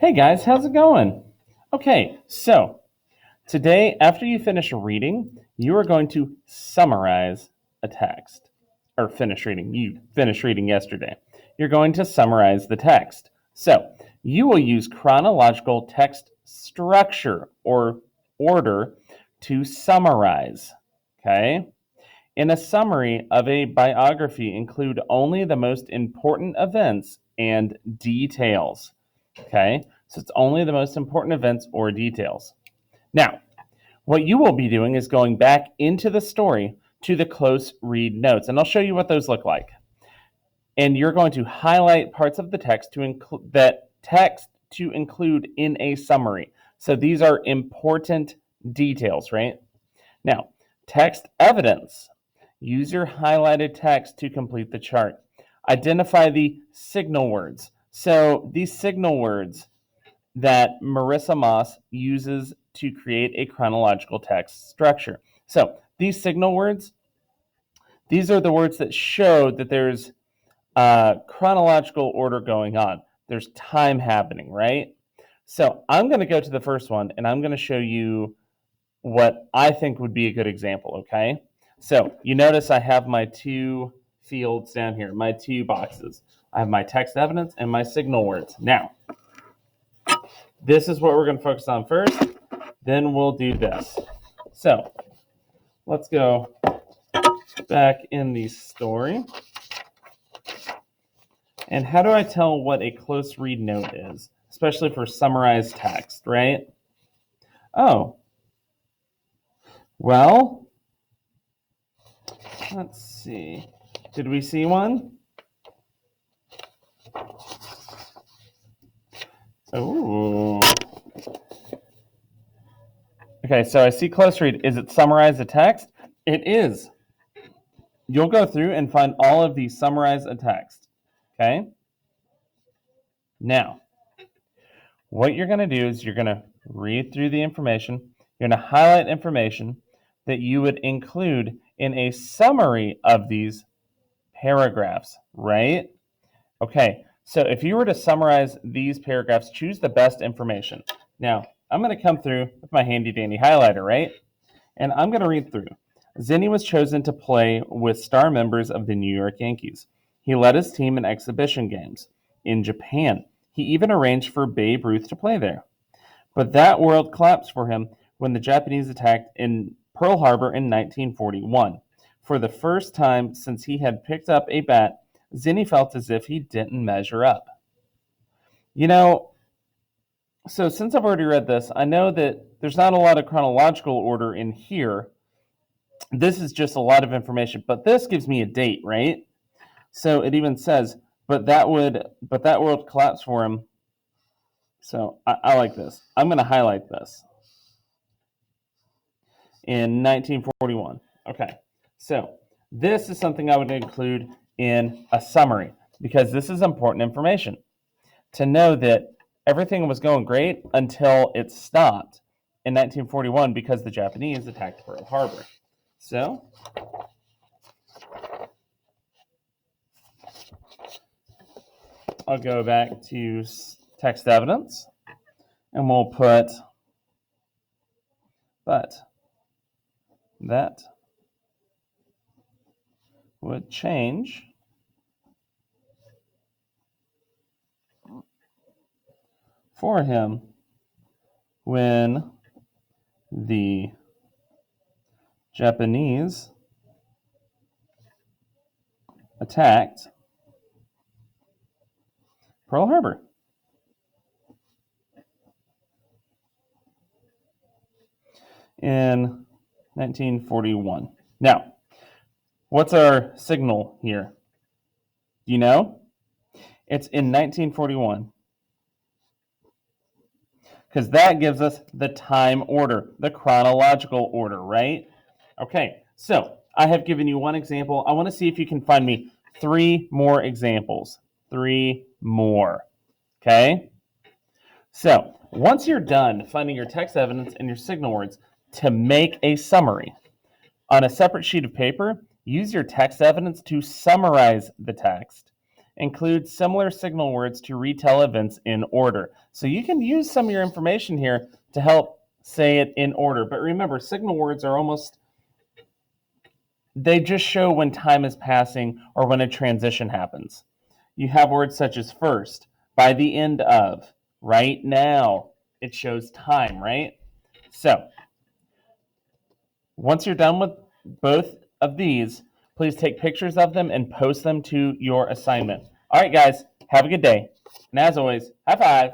Hey guys, how's it going? Okay, so today, after you finish reading, you are going to summarize a text. Or finish reading. You finished reading yesterday. You're going to summarize the text. So, you will use chronological text structure or order to summarize. Okay? In a summary of a biography, include only the most important events and details. Okay, so it's only the most important events or details. Now, what you will be doing is going back into the story to the close read notes, and I'll show you what those look like. And you're going to highlight parts of the text to include in a summary. So these are important details, right? Now, text evidence. Use your highlighted text to complete the chart. Identify the signal words. So these signal words that Marissa Moss uses to create a chronological text structure. So these signal words, these are the words that show that there's chronological order going on. There's time happening, right? So I'm going to go to the first one, and I'm going to show you what I think would be a good example, okay? So you notice I have my two fields down here, my two boxes. I have my text evidence and my signal words. Now, this is what we're going to focus on first. Then we'll do this. So let's go back in the story. And how do I tell what a close read note is, especially for summarized text, right? Oh, well, let's see. Did we see one? Oh. Okay, so I see close read. Is it summarize a text? It is. You'll go through and find all of these summarize a text. Okay? Now, what you're going to do is you're going to read through the information. You're going to highlight information that you would include in a summary of these paragraphs, right? Okay, so if you were to summarize these paragraphs, choose the best information. Now, I'm going to come through with my handy dandy highlighter, right? And I'm going to read through. Zinni was chosen to play with star members of the New York Yankees. He led his team in exhibition games in Japan. He even arranged for Babe Ruth to play there. But that world collapsed for him when the Japanese attacked in Pearl Harbor in 1941. For the first time since he had picked up a bat, Zinni felt as if he didn't measure up. You know, so since I've already read this, I know that there's not a lot of chronological order in here. This is just a lot of information, but this gives me a date, right? So it even says, but that world collapsed for him. So I like this. I'm going to highlight this. In 1941. Okay, so this is something I would include in a summary because this is important information to know that everything was going great until it stopped in 1941 because the Japanese attacked Pearl Harbor. So I'll go back to text evidence and we'll put but that would change for him when the Japanese attacked Pearl Harbor. In 1941. Now, what's our signal here? Do you know? It's in 1941. Because that gives us the time order, the chronological order, right? Okay, so I have given you one example. I want to see if you can find me 3 more examples. 3 more. Okay? So, once you're done finding your text evidence and your signal words to make a summary, on a separate sheet of paper, use your text evidence to summarize the text include similar signal words to retell events in order. So you can use some of your information here to help say it in order. But remember, signal words are they just show when time is passing or when a transition happens. You have words such as first, by the end of, right now. It shows time, right? So once you're done with both of these, please take pictures of them and post them to your assignment. All right, guys, have a good day. And as always, high five.